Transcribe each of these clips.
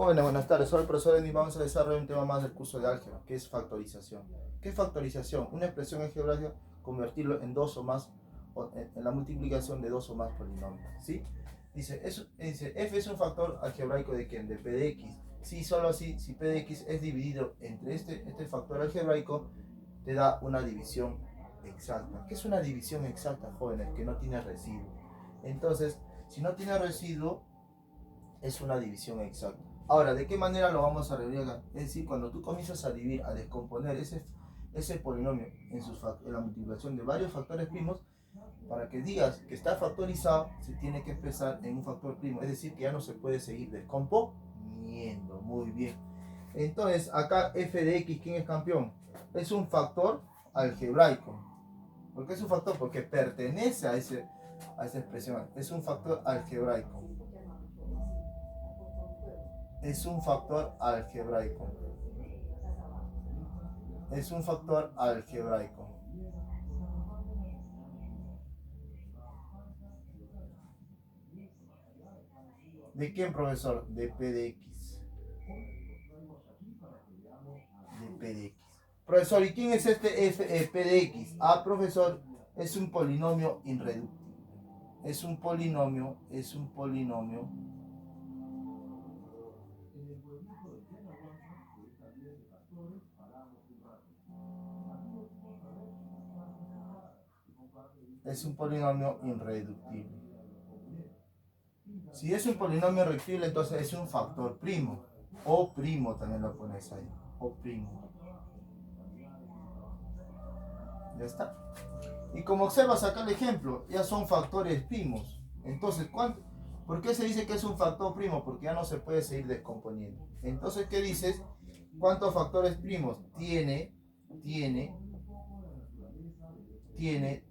Jóvenes, buenas tardes. Soy el profesor Eddy. Vamos a desarrollar un tema más del curso de álgebra, que es factorización. ¿Qué es factorización? Una expresión algebraica, convertirlo en dos o más, en la multiplicación de dos o más polinomios. ¿Sí? Dice f es un factor algebraico de ¿quién? De p de x. Sí, solo así, si p de x es dividido entre este factor algebraico, te da una división exacta. ¿Qué es una división exacta, jóvenes? Que no tiene residuo. Entonces, si no tiene residuo, es una división exacta. Ahora, ¿de qué manera lo vamos a realizar? Es decir, cuando tú comienzas a dividir, a descomponer ese polinomio en la multiplicación de varios factores primos, para que digas que está factorizado, se tiene que expresar en un factor primo. Es decir, que ya no se puede seguir descomponiendo. Muy bien. Entonces, acá f de x, ¿quién es campeón? Es un factor algebraico. ¿Por qué es un factor? Porque pertenece a esa expresión. Es un factor algebraico. Es un factor algebraico. Es un factor algebraico. ¿De quién, profesor? De p de x. De p de x. Profesor, ¿y quién es este p de x? Ah, profesor, es un polinomio irreductible. Es un polinomio irreductible. Si es un polinomio irreductible, entonces es un factor primo. O primo también lo pones ahí. O primo. Ya está. Y como observas acá el ejemplo, ya son factores primos. Entonces, ¿por qué se dice que es un factor primo? Porque ya no se puede seguir descomponiendo. Entonces, ¿qué dices? ¿Cuántos factores primos? Tiene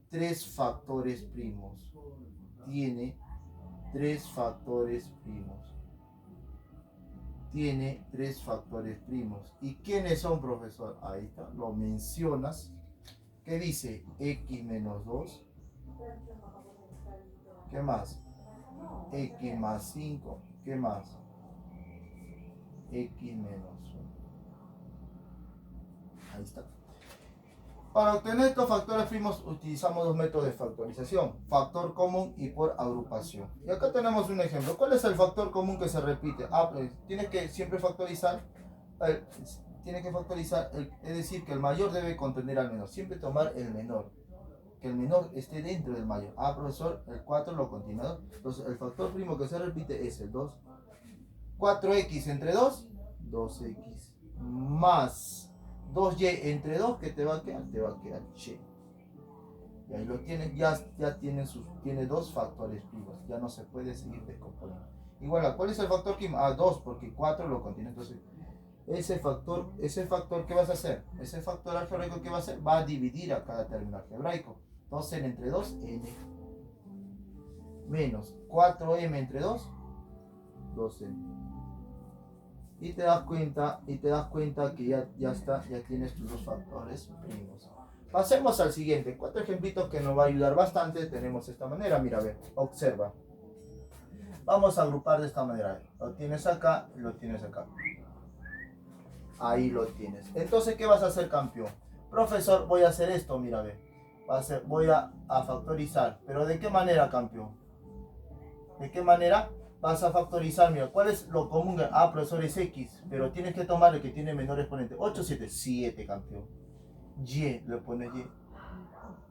tres factores primos. Tiene tres factores primos. Tiene tres factores primos. ¿Y quiénes son, profesor? Ahí está, lo mencionas. ¿Qué dice? X menos 2. ¿Qué más? X más 5. ¿Qué más? X menos 1. Ahí está. Para obtener estos factores primos utilizamos dos métodos de factorización, factor común y por agrupación. Y acá tenemos un ejemplo. ¿Cuál es el factor común que se repite? Pues tienes que siempre factorizar, es decir, que el mayor debe contener al menor, siempre tomar el menor, que el menor esté dentro del mayor. Profesor, el 4 lo contiene 2. Entonces el factor primo que se repite es el 2. 4x entre 2, 2x, más 2y entre 2, ¿qué te va a quedar? Te va a quedar y. Y ahí lo tienes, ya tiene dos factores primos, ya no se puede seguir descomponiendo. Igual, ¿cuál es el factor primo? 2, porque 4 lo contiene. Entonces, ese factor, ¿qué vas a hacer? Ese factor algebraico, ¿qué va a hacer? Va a dividir a cada término algebraico. 2n entre 2, n. Menos 4m entre 2, 2n. Y te das cuenta que ya tienes tus dos factores primos. Pasemos al siguiente. 4 ejemplitos que nos va a ayudar bastante. Tenemos esta manera. Mira, a ver, observa. Vamos a agrupar de esta manera. Lo tienes acá y lo tienes acá. Ahí lo tienes. Entonces, ¿qué vas a hacer, campeón? Profesor, voy a hacer esto, mira, a ver. Voy a factorizar. ¿Pero de qué manera, campeón? ¿De qué manera? Vas a factorizar, mira, ¿cuál es lo común? Profesor, es X, pero tienes que tomar el que tiene menor exponente. 8, 7, 7, campeón. Y, le pones Y.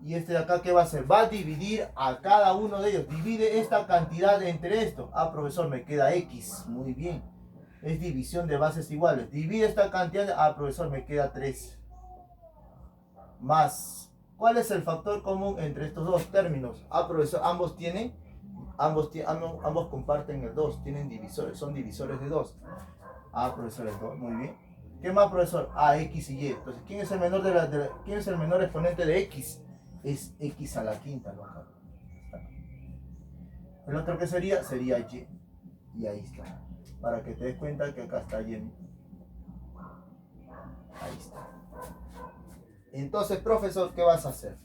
Y este de acá, ¿qué va a hacer? Va a dividir a cada uno de ellos. Divide esta cantidad entre esto. Profesor, me queda X. Muy bien. Es división de bases iguales. Divide esta cantidad. Profesor, me queda 3. Más. ¿Cuál es el factor común entre estos dos términos? Profesor, ambos comparten el 2, tienen divisores, son divisores de 2. Profesor, el 2, muy bien. ¿Qué más, profesor? X y Y. Entonces, ¿quién es el menor exponente de X? Es X a la quinta, ¿no? El otro que sería Y. Y ahí está. Para que te des cuenta que acá está Y. Ahí está. Entonces, profesor, ¿qué vas a hacer?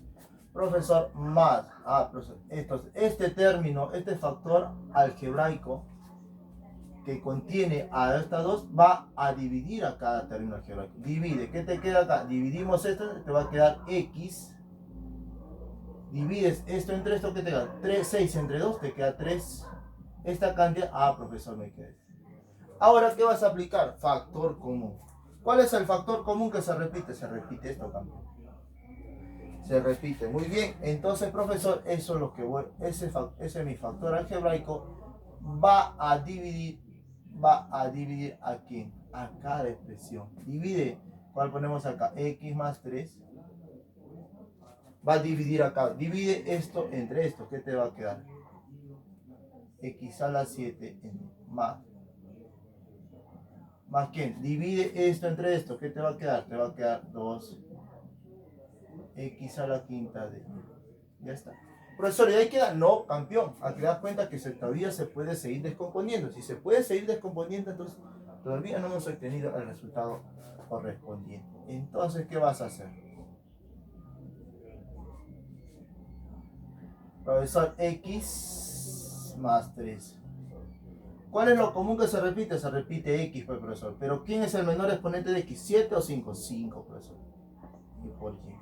Profesor, más. Profesor, entonces, este término, este factor algebraico, que contiene a estas dos va a dividir a cada término algebraico. Divide, ¿qué te queda acá? Dividimos esto, te va a quedar x. Divides esto entre esto, ¿qué te queda? 3, 6 entre 2, te queda 3. Esta cantidad, profesor, me queda. Ahora, ¿qué vas a aplicar? Factor común. ¿Cuál es el factor común que se repite? Se repite esto, campeón. Se repite, muy bien. Entonces, profesor, eso es lo que voy, ese es mi factor algebraico. Va a dividir a quién, a cada expresión. Divide, ¿cuál ponemos acá? X más 3. Va a dividir acá. Divide esto entre esto. ¿Qué te va a quedar? X a la 7 más. ¿Más quién? Divide esto entre esto. ¿Qué te va a quedar? Te va a quedar 2 X a la quinta de. Ya está. Profesor, ¿y ahí queda? No, campeón. Aquí te das cuenta que todavía se puede seguir descomponiendo. Si se puede seguir descomponiendo, entonces todavía no hemos obtenido el resultado correspondiente. Entonces, ¿qué vas a hacer? Profesor, X más 3. ¿Cuál es lo común que se repite? Se repite X, pues, profesor. Pero ¿quién es el menor exponente de X? ¿7 o 5? 5, profesor. Y por Y.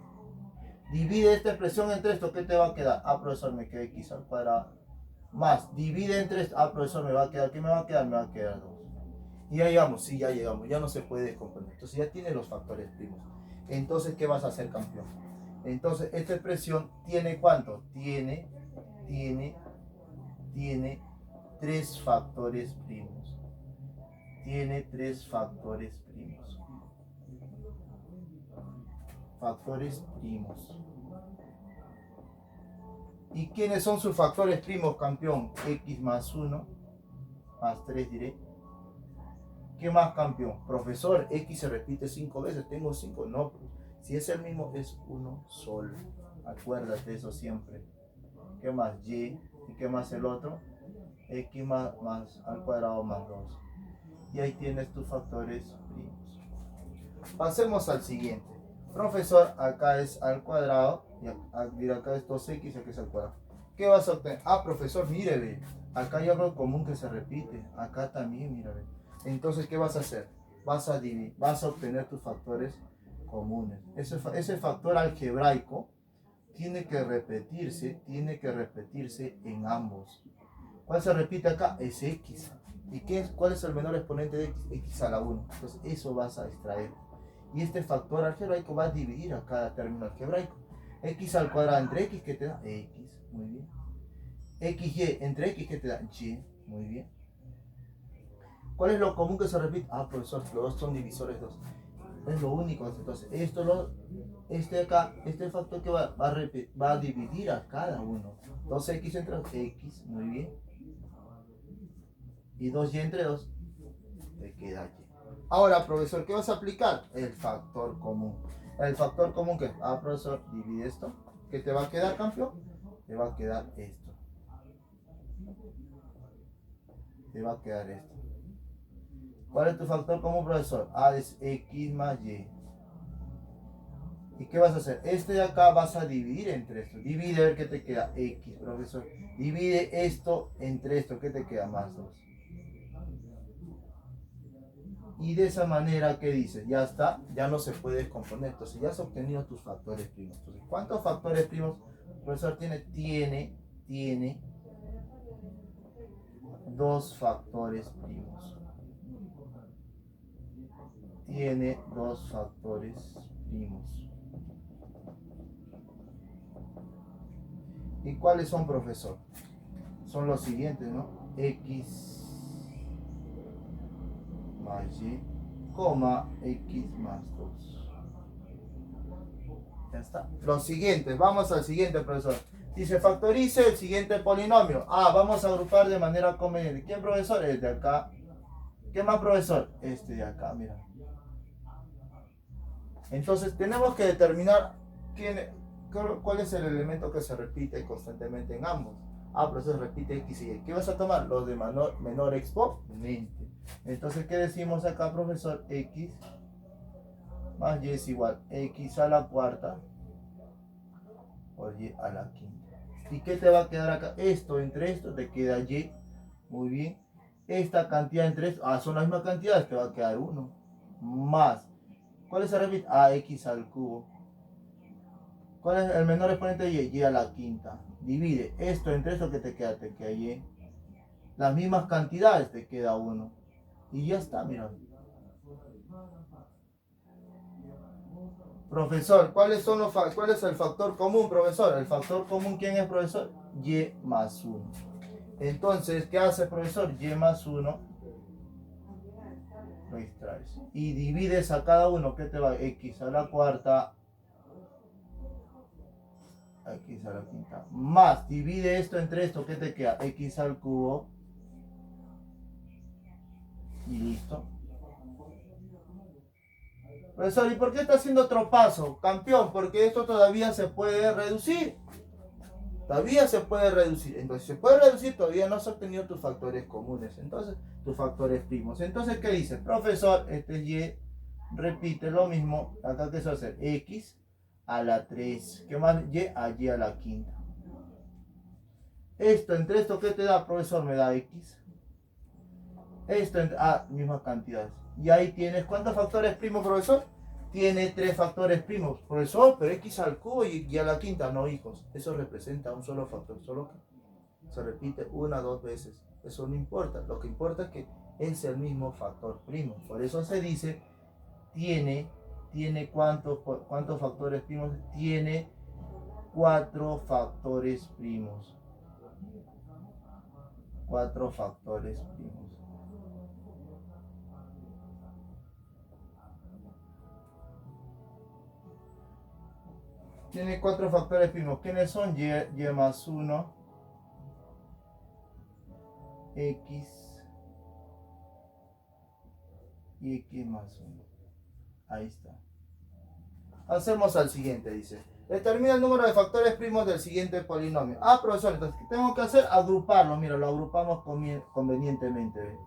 Divide esta expresión entre esto, ¿qué te va a quedar? Profesor, me queda X al cuadrado. Más, divide entre esto, profesor, me va a quedar, ¿qué me va a quedar? Me va a quedar 2. Y ya llegamos, sí, ya llegamos, ya no se puede descomponer. Entonces ya tiene los factores primos. Entonces, ¿qué vas a hacer, campeón? Entonces, esta expresión tiene ¿cuánto? Tiene 3 factores primos. Tiene 3 factores primos. Factores primos. ¿Y quiénes son sus factores primos, campeón? X más 1, más 3 diré. ¿Qué más, campeón? Profesor, X se repite 5 veces, tengo 5. No, si es el mismo, es uno solo. Acuérdate eso siempre. ¿Qué más? Y. ¿Y qué más el otro? X más al cuadrado más 2. Y ahí tienes tus factores primos. Pasemos al siguiente. Profesor, acá es al cuadrado. Y acá es 2x, aquí es al cuadrado. ¿Qué vas a obtener? Profesor, mírele. Acá hay algo común que se repite. Acá también, mírele. Entonces, ¿qué vas a hacer? Vas a dividir, vas a obtener tus factores comunes. Ese factor algebraico tiene que repetirse en ambos. ¿Cuál se repite acá? Es X. ¿Y cuál es el menor exponente de X? X a la 1. Entonces, eso vas a extraer. Y este factor algebraico va a dividir a cada término algebraico. X al cuadrado entre X, ¿qué te da? X, muy bien. XY entre X, ¿qué te da? Y, muy bien. ¿Cuál es lo común que se repite? Profesor, los dos son divisores 2. Es lo único. Entonces, este factor que va a dividir a cada uno. 2x entre 2, X, muy bien. Y 2y entre 2, te queda Y. Ahora, profesor, ¿qué vas a aplicar? El factor común. El factor común que, profesor, divide esto. ¿Qué te va a quedar, campeón? Te va a quedar esto. Te va a quedar esto. ¿Cuál es tu factor común, profesor? Es X más Y. ¿Y qué vas a hacer? Este de acá vas a dividir entre esto. Divide, a ver qué te queda. X, profesor. Divide esto entre esto. ¿Qué te queda? Más 2. Y de esa manera, ¿qué dices? Ya está, ya no se puede descomponer. Entonces ya has obtenido tus factores primos. Entonces, ¿cuántos factores primos el profesor tiene? Tiene 2 factores primos. Tiene 2 factores primos. ¿Y cuáles son, profesor? Son los siguientes, ¿no? X más Y, X más 2. Ya está. Los siguientes, vamos al siguiente, profesor. Dice, factorice el siguiente polinomio. Vamos a agrupar de manera conveniente. ¿Quién, profesor? El de acá. ¿Qué más, profesor? Este de acá, mira. Entonces, tenemos que determinar cuál es el elemento que se repite constantemente en ambos. Profesor, repite X y Y. ¿Qué vas a tomar? Los de menor exponente. Entonces, ¿qué decimos acá, profesor? X más Y es igual a X a la cuarta por Y a la quinta. ¿Y qué te va a quedar acá? Esto entre esto te queda Y. Muy bien. esta cantidad entre estos, son las mismas cantidades, te va a quedar 1. Más, ¿cuál se repite? Ax al cubo. ¿Cuál es el menor exponente de y? Y a la quinta. Divide esto entre esto, que te queda y. Las mismas cantidades, te queda 1. Y ya está, mira. Profesor, ¿cuál es el factor común, profesor? El factor común, ¿quién es, profesor? Y más 1. Entonces, ¿qué hace, profesor? Y más 1. Lo extraes. Y divides a cada uno, ¿qué te va? X a la cuarta. X a la quinta. Más, divide esto entre esto, ¿qué te queda? X al cubo. Y listo. Profesor, ¿y por qué está haciendo otro paso? Campeón, porque esto todavía se puede reducir. Todavía se puede reducir. Entonces, se puede reducir, todavía no has obtenido tus factores comunes. Entonces, tus factores primos. Entonces, ¿qué dice? Profesor, este es Y. Repite lo mismo. Acá, ¿qué se va a hacer? X a la 3. ¿Qué más? Y a la quinta. Esto, entre esto, ¿qué te da, profesor? Me da X. Esto, mismas cantidades. Y ahí tienes, ¿cuántos factores primos, profesor? Tiene 3 factores primos. Profesor, pero X al cubo y a la quinta. No, hijos. Eso representa un solo factor. Solo que se repite 1 o 2 veces. Eso no importa. Lo que importa es que es el mismo factor primo. Por eso se dice, tiene ¿cuántos factores primos? Tiene 4 factores primos. 4 factores primos. Tiene 4 factores primos. ¿Quiénes son? Y más 1, X y X más 1. Ahí está. Hacemos al siguiente, dice. Determina el número de factores primos del siguiente polinomio. Profesor, entonces, ¿qué tengo que hacer? Agruparlo. Mira, lo agrupamos convenientemente.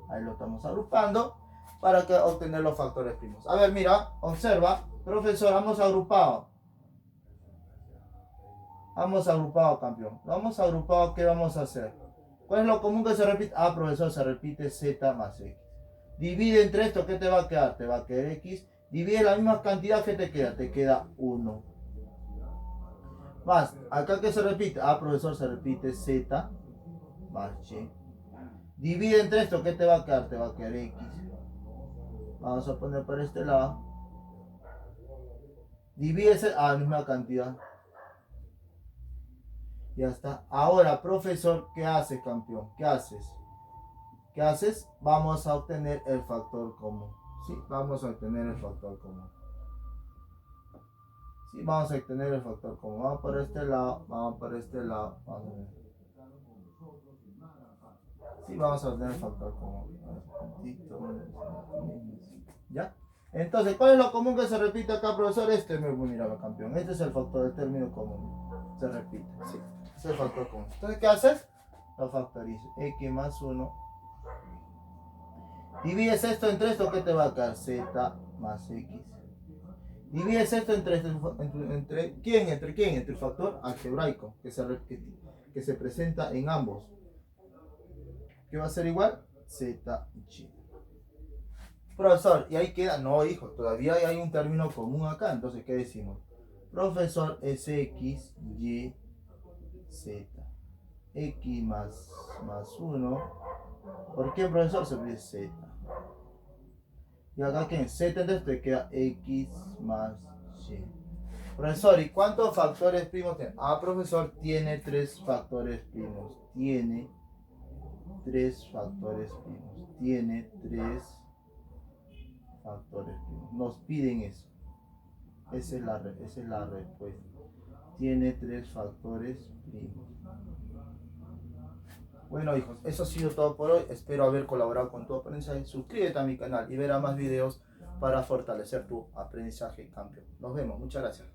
Ahí lo estamos agrupando para obtener los factores primos. A ver, mira, observa. Profesor, hemos agrupado. Hemos agrupado, campeón. Lo hemos agrupado, ¿qué vamos a hacer? ¿Cuál es lo común que se repite? Profesor, se repite Z más X. Divide entre esto, ¿qué te va a quedar? Te va a quedar X. Divide la misma cantidad, ¿qué te queda? Te queda 1. Más, acá ¿qué se repite? Profesor, se repite Z más Y. Divide entre esto, ¿qué te va a quedar? Te va a quedar X. Vamos a poner por este lado. Divide la misma cantidad. Ya está. Ahora, profesor, ¿qué haces, campeón? ¿Qué haces? ¿Qué haces? Vamos a obtener el factor común. Sí, vamos a obtener el factor común. Sí, vamos a obtener el factor común. Vamos por este lado, vamos por este lado. Vamos a ver. Sí, vamos a obtener el factor común. ¿Ya? Entonces, ¿cuál es lo común que se repite acá, profesor? Mira, campeón. Este es el factor del término común. Se repite, sí. Es el factor común. Entonces, ¿qué haces? Lo factorizo. X más 1. Divides esto entre esto, ¿qué te va a quedar? Z más X. Divides esto entre ¿quién? ¿Entre quién? Entre el factor algebraico que se presenta en ambos. ¿Qué va a ser igual? Z y. Profesor, y ahí queda. No, hijo, todavía hay un término común acá. Entonces, ¿qué decimos? Profesor, es X, Y, Z. X más 1. ¿Por qué, profesor? Se pide Z. Y acá, ¿qué? Z, entonces te queda X más Y. Profesor, ¿y cuántos factores primos tiene? Profesor, tiene 3 factores primos. Tiene 3 factores primos. Tiene 3 factores primos. Nos piden eso. Esa es la respuesta. Tiene 3 factores primos. Bueno, hijos, eso ha sido todo por hoy. Espero haber colaborado con tu aprendizaje. Suscríbete a mi canal y verás más videos para fortalecer tu aprendizaje, campeón. Nos vemos. Muchas gracias.